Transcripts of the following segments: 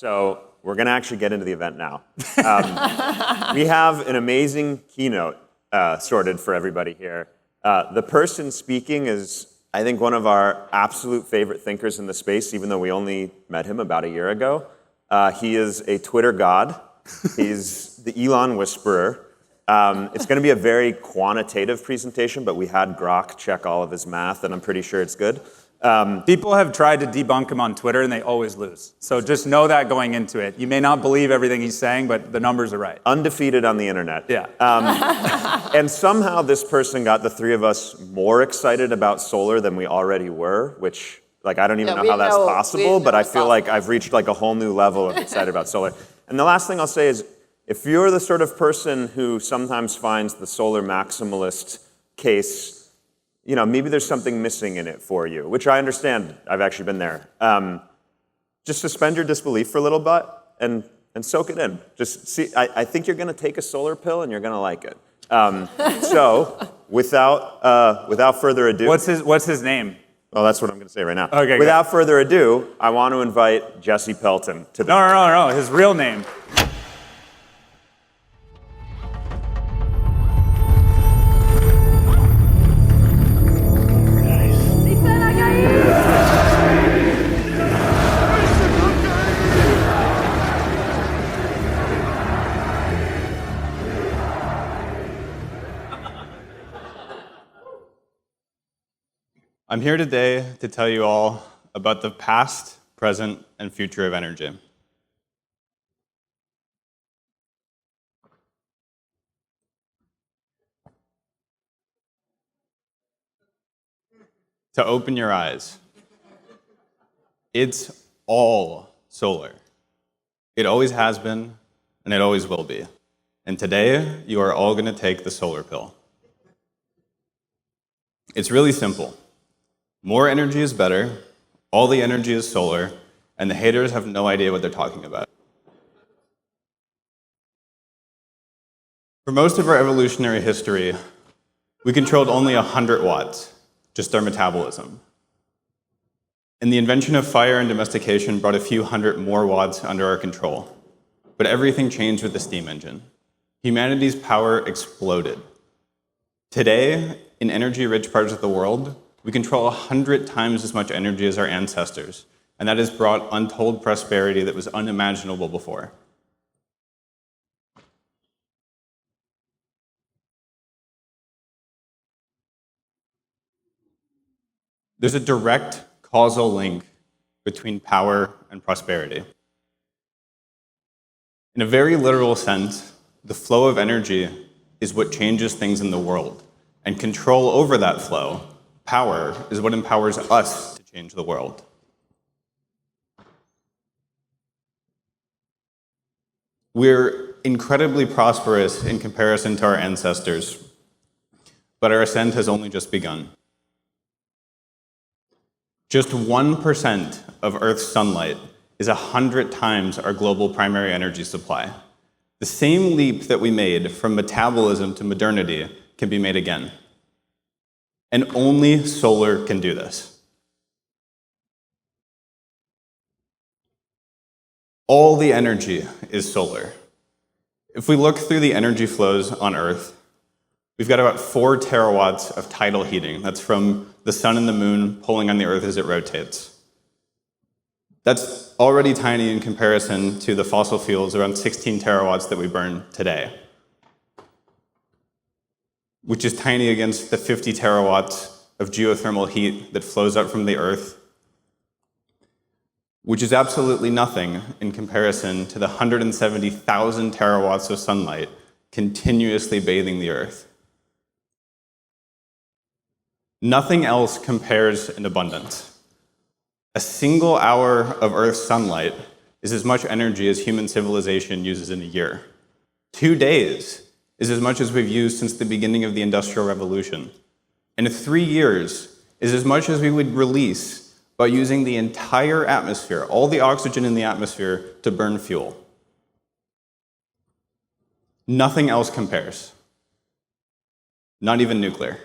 So we're going to actually get into the event now. We have an amazing keynote sorted for everybody here. The person speaking is, I think, one of our absolute favorite thinkers in the space, even though we only met him about a year ago. He is a Twitter god. He's the Elon whisperer. It's going to be a very quantitative presentation, but we had Grok check all of his math, and I'm pretty sure it's good. People have tried to debunk him on Twitter, and they always lose. So just know that going into it. You may not believe everything he's saying, but the numbers are right. Undefeated on the internet. Yeah. And somehow this person got the three of us more excited about solar than we already were, which, like, I don't even know how that's possible, but I feel like I've reached like a whole new level of excited about solar. And the last thing I'll say is, if you're the sort of person who sometimes finds the solar maximalist case, you know, maybe there's something missing in it for you, which I understand. I've actually been there. Just suspend your disbelief for a little bit and soak it in. Just see, I think you're going to take a solar pill and you're going to like it. So without further ado. What's his name? Well, that's what I'm going to say right now. Okay, without further ado, I want to invite Jesse Peltan to the... No, his real name. I'm here today to tell you all about the past, present, and future of energy. To open your eyes, it's all solar. It always has been, and it always will be. And today, you are all going to take the solar pill. It's really simple. More energy is better, all the energy is solar, and the haters have no idea what they're talking about. For most of our evolutionary history, we controlled only 100 watts, just our metabolism. And the invention of fire and domestication brought a few hundred more watts under our control. But everything changed with the steam engine. Humanity's power exploded. Today, in energy-rich parts of the world, we control 100 times as much energy as our ancestors, and that has brought untold prosperity that was unimaginable before. There's a direct causal link between power and prosperity. In a very literal sense, the flow of energy is what changes things in the world, and control over that flow, power, is what empowers us to change the world. We're incredibly prosperous in comparison to our ancestors, but our ascent has only just begun. Just 1% of Earth's sunlight is 100 times our global primary energy supply. The same leap that we made from metabolism to modernity can be made again. And only solar can do this. All the energy is solar. If we look through the energy flows on Earth, we've got about 4 terawatts of tidal heating. That's from the sun and the moon pulling on the Earth as it rotates. That's already tiny in comparison to the fossil fuels, around 16 terawatts that we burn today, which is tiny against the 50 terawatts of geothermal heat that flows up from the Earth, which is absolutely nothing in comparison to the 170,000 terawatts of sunlight continuously bathing the Earth. Nothing else compares in abundance. A single hour of Earth's sunlight is as much energy as human civilization uses in a year. 2 days is as much as we've used since the beginning of the Industrial Revolution. And 3 years is as much as we would release by using the entire atmosphere, all the oxygen in the atmosphere, to burn fuel. Nothing else compares. Not even nuclear.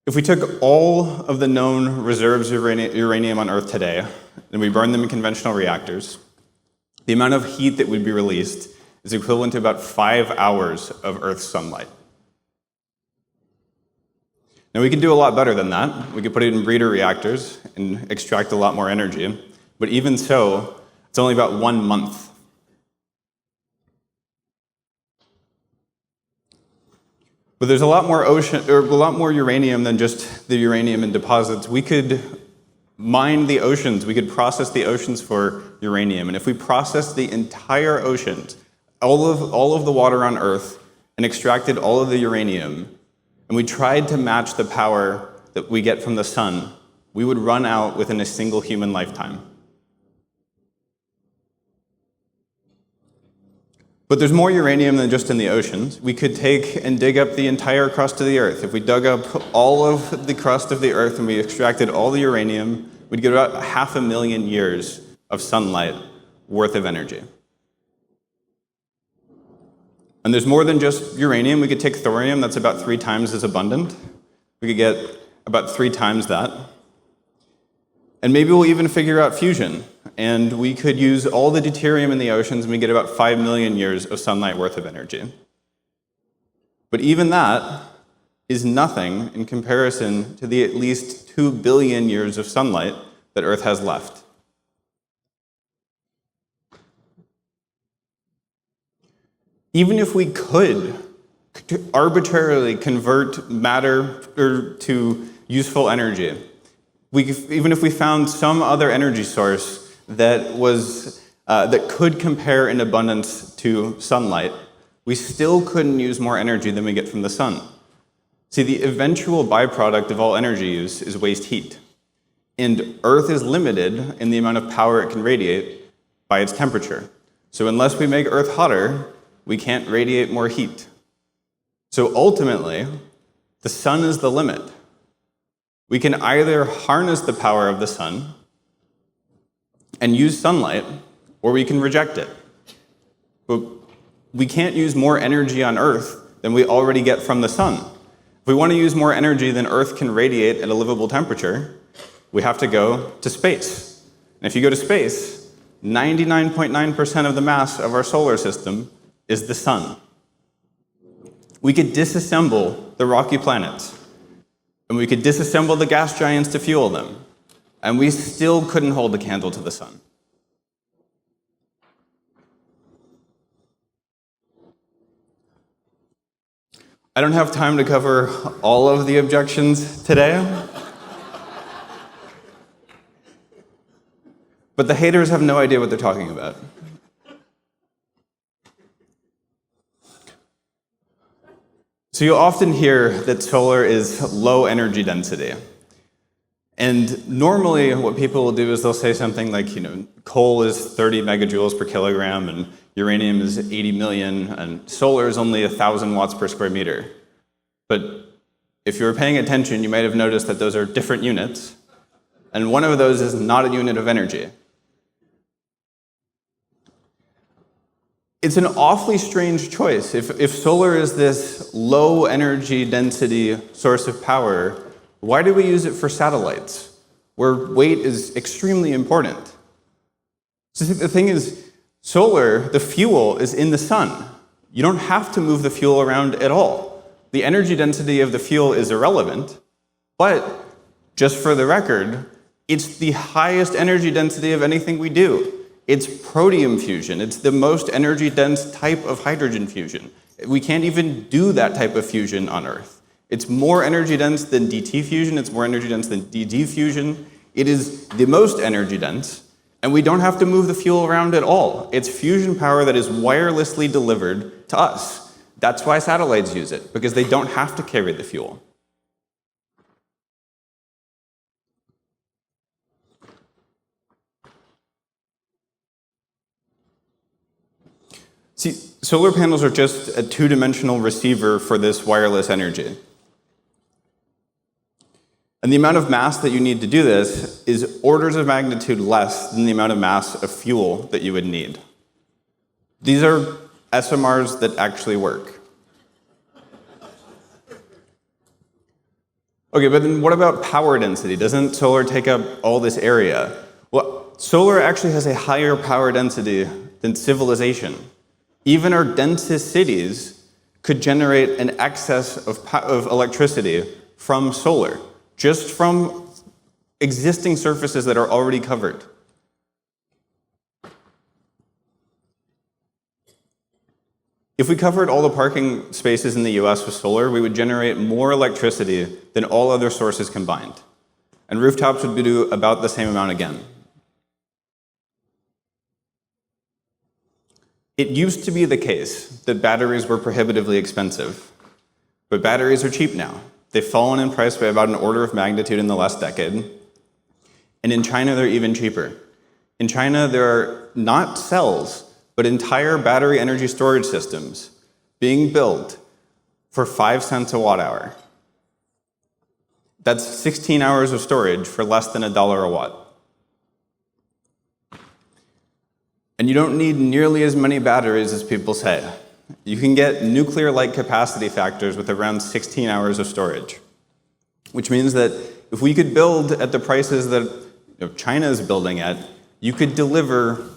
If we took all of the known reserves of uranium on Earth today, and we burned them in conventional reactors, the amount of heat that would be released is equivalent to about 5 hours of Earth's sunlight. Now, we can do a lot better than that. We could put it in breeder reactors and extract a lot more energy. But even so, it's only about 1 month. But there's a lot more uranium than just the uranium in deposits. We could mine the oceans. We could process the oceans for uranium. And if we process the entire oceans, all of the water on Earth, and extracted all of the uranium, and we tried to match the power that we get from the sun, we would run out within a single human lifetime. But there's more uranium than just in the oceans. We could take and dig up the entire crust of the Earth. If we dug up all of the crust of the Earth and we extracted all the uranium, we'd get about 500,000 years of sunlight worth of energy. And there's more than just uranium. We could take thorium, that's about 3 times as abundant. We could get about 3 times that. And maybe we'll even figure out fusion. And we could use all the deuterium in the oceans and we get about 5 million years of sunlight worth of energy. But even that is nothing in comparison to the at least 2 billion years of sunlight that Earth has left. Even if we could arbitrarily convert matter to useful energy, even if we found some other energy source that could compare in abundance to sunlight, we still couldn't use more energy than we get from the sun. See, the eventual byproduct of all energy use is waste heat. And Earth is limited in the amount of power it can radiate by its temperature. So unless we make Earth hotter, we can't radiate more heat. So ultimately, the sun is the limit. We can either harness the power of the sun and use sunlight, or we can reject it. But we can't use more energy on Earth than we already get from the sun. If we want to use more energy than Earth can radiate at a livable temperature, we have to go to space. And if you go to space, 99.9% of the mass of our solar system is the sun. We could disassemble the rocky planets, and we could disassemble the gas giants to fuel them, and we still couldn't hold a candle to the sun. I don't have time to cover all of the objections today, but the haters have no idea what they're talking about. So you often hear that solar is low energy density. And normally what people will do is they'll say something like, coal is 30 megajoules per kilogram and uranium is 80 million and solar is only 1,000 watts per square meter. But if you were paying attention, you might have noticed that those are different units. And one of those is not a unit of energy. It's an awfully strange choice. If solar is this low energy density source of power, why do we use it for satellites, where weight is extremely important? So the thing is, solar, the fuel, is in the sun. You don't have to move the fuel around at all. The energy density of the fuel is irrelevant, but just for the record, it's the highest energy density of anything we do. It's protium fusion. It's the most energy-dense type of hydrogen fusion. We can't even do that type of fusion on Earth. It's more energy-dense than DT fusion. It's more energy-dense than DD fusion. It is the most energy-dense, and we don't have to move the fuel around at all. It's fusion power that is wirelessly delivered to us. That's why satellites use it, because they don't have to carry the fuel. See, solar panels are just a two-dimensional receiver for this wireless energy. And the amount of mass that you need to do this is orders of magnitude less than the amount of mass of fuel that you would need. These are SMRs that actually work. Okay, but then what about power density? Doesn't solar take up all this area? Well, solar actually has a higher power density than civilization. Even our densest cities could generate an excess of electricity from solar, just from existing surfaces that are already covered. If we covered all the parking spaces in the US with solar, we would generate more electricity than all other sources combined. And rooftops would do about the same amount again. It used to be the case that batteries were prohibitively expensive, but batteries are cheap now. They've fallen in price by about an order of magnitude in the last decade. And in China, they're even cheaper. In China, there are not cells, but entire battery energy storage systems being built for 5 cents a watt hour. That's 16 hours of storage for less than $1 a watt. And you don't need nearly as many batteries as people say. You can get nuclear-like capacity factors with around 16 hours of storage, which means that if we could build at the prices that China is building at, you could deliver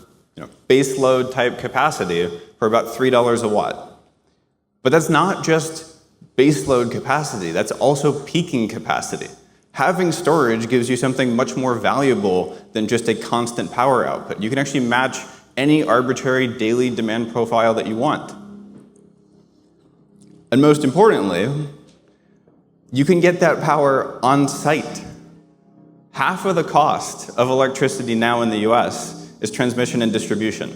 base load type capacity for about $3 a watt. But that's not just base load capacity, that's also peaking capacity. Having storage gives you something much more valuable than just a constant power output. You can actually match any arbitrary daily demand profile that you want. And most importantly, you can get that power on site. Half of the cost of electricity now in the US is transmission and distribution.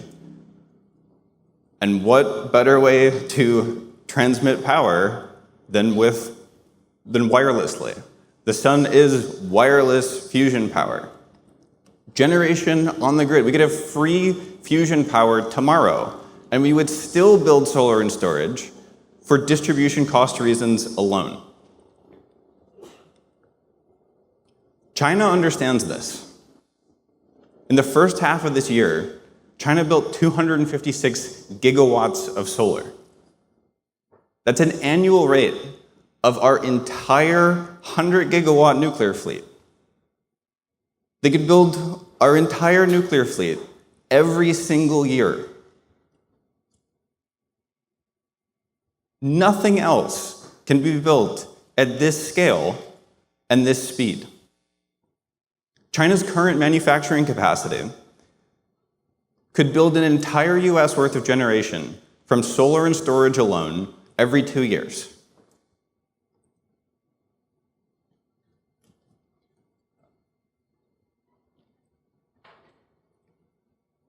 And what better way to transmit power than wirelessly? The sun is wireless fusion power. Generation on the grid. We could have free fusion power tomorrow, and we would still build solar and storage for distribution cost reasons alone. China understands this. In the first half of this year, China built 256 gigawatts of solar. That's an annual rate of our entire 100 gigawatt nuclear fleet. They could build our entire nuclear fleet every single year. Nothing else can be built at this scale and this speed. China's current manufacturing capacity could build an entire US worth of generation from solar and storage alone every 2 years.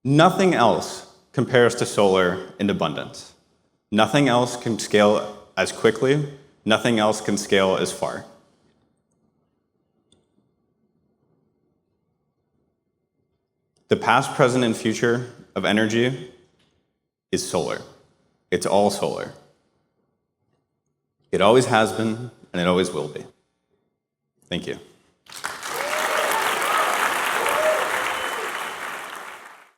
Nothing else compares to solar in abundance. Nothing else can scale as quickly. Nothing else can scale as far. The past, present, and future of energy is solar. It's all solar. It always has been, and it always will be. Thank you.